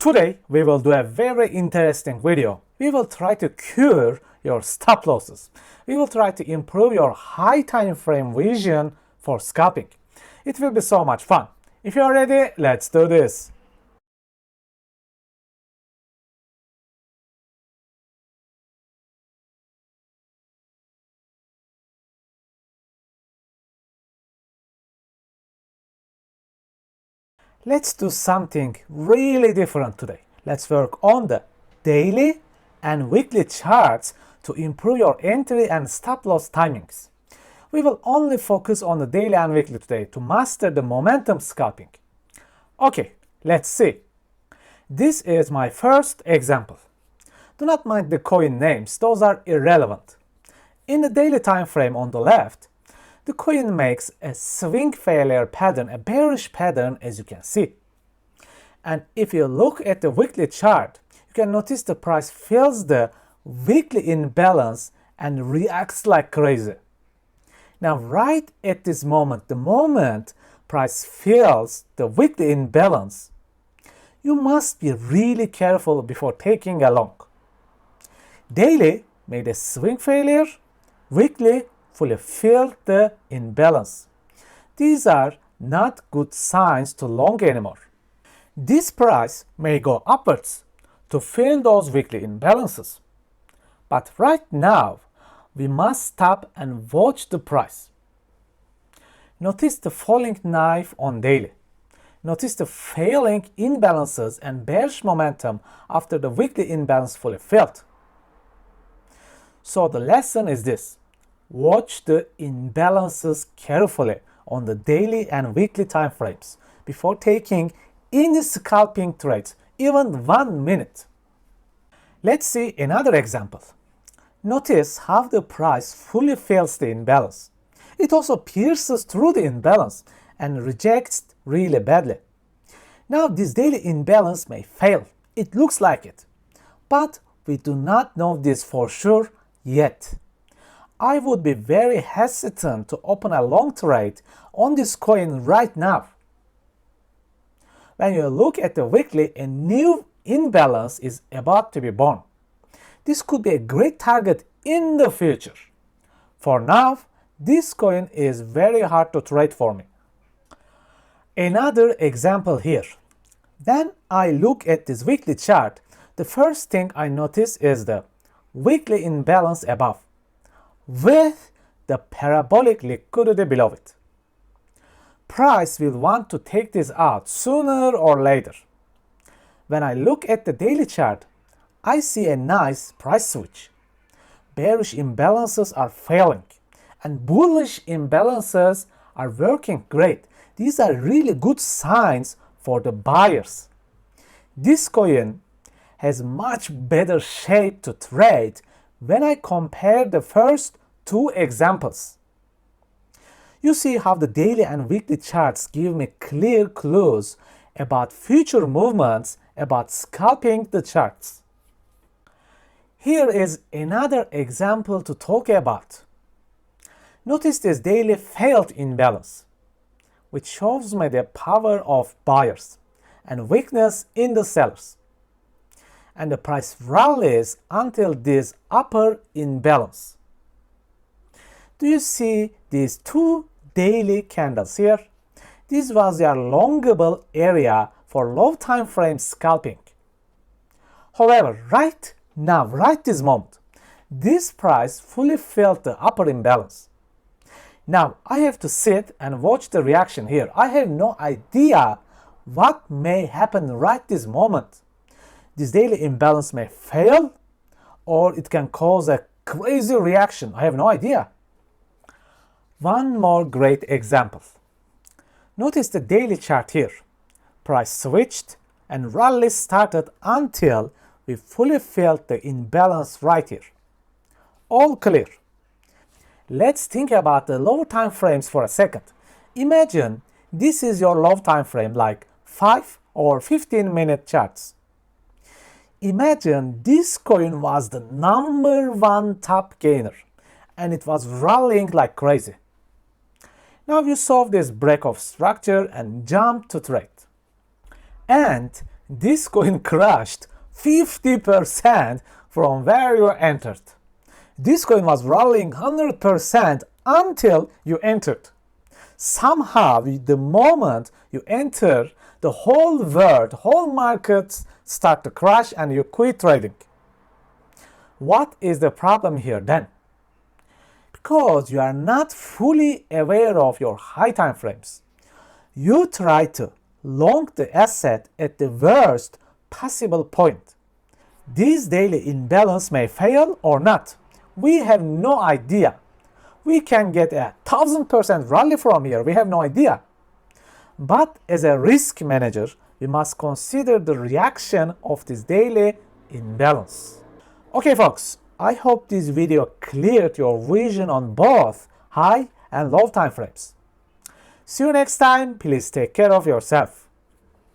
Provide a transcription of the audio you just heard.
Today, we will do a very interesting video. We will try to cure your stop losses. We will try to improve your high time frame vision for scalping. It will be so much fun. If you are ready, let's do this. Let's do something really different today. Let's work on the daily and weekly charts to improve your entry and stop loss timings. We will only focus on the daily and weekly today to master the momentum scalping. Okay, let's see. This is my first example. Do not mind the coin names, those are irrelevant. In the daily time frame on the left, the coin makes a swing failure pattern, a bearish pattern, as you can see. And if you look at the weekly chart, you can notice the price feels the weekly imbalance and reacts like crazy. Now, right at this moment, the moment price feels the weekly imbalance, you must be really careful before taking a long. Daily made a swing failure, weekly fully filled the imbalance. These are not good signs to long anymore. This price may go upwards to fill those weekly imbalances. But right now, we must stop and watch the price. Notice the falling knife on daily. Notice the failing imbalances and bearish momentum after the weekly imbalance fully filled. So the lesson is this. Watch the imbalances carefully on the daily and weekly time frames before taking any scalping trades, even 1 minute. Let's see another example. Notice how the price fully fills the imbalance. It also pierces through the imbalance and rejects really badly. Now this daily imbalance may fail. It looks like it. But we do not know this for sure yet. I would be very hesitant to open a long trade on this coin right now. When you look at the weekly, a new imbalance is about to be born. This could be a great target in the future. For now, this coin is very hard to trade for me. Another example here. When I look at this weekly chart, the first thing I notice is the weekly imbalance above, with the parabolic liquidity below it. Price will want to take this out sooner or later. When I look at the daily chart, I see a nice price switch. Bearish imbalances are failing and bullish imbalances are working great. These are really good signs for the buyers. This coin has much better shape to trade when I compare the first two examples. You see how the daily and weekly charts give me clear clues about future movements, about scalping the charts. Here is another example to talk about. Notice this daily failed imbalance, which shows me the power of buyers and weakness in the sellers. And the price rallies until this upper imbalance. Do you see these two daily candles here? This was their longable area for low time frame scalping. However, right now, right this moment, this price fully filled the upper imbalance. Now, I have to sit and watch the reaction here. I have no idea what may happen right this moment. This daily imbalance may fail, or it can cause a crazy reaction. I have no idea. One more great example. Notice the daily chart here. Price switched and rally started until we fully filled the imbalance right here. All clear. Let's think about the low time frames for a second. Imagine this is your low time frame, like 5 or 15 minute charts. Imagine this coin was the #1 top gainer and it was rallying like crazy. Now you saw this break of structure and jump to trade. And This coin crashed 50% from where you entered. This coin was rallying 100% until you entered. Somehow, the moment you enter, the whole world, whole markets start to crash and you quit trading. What is the problem here then? Because you are not fully aware of your high time frames. You try to long the asset at the worst possible point. This daily imbalance may fail or not. We have no idea. We can get 1000% rally from here. We have no idea. But as a risk manager, we must consider the reaction of this daily imbalance. Okay folks, I hope this video cleared your vision on both high and low time frames. See you next time. Please take care of yourself.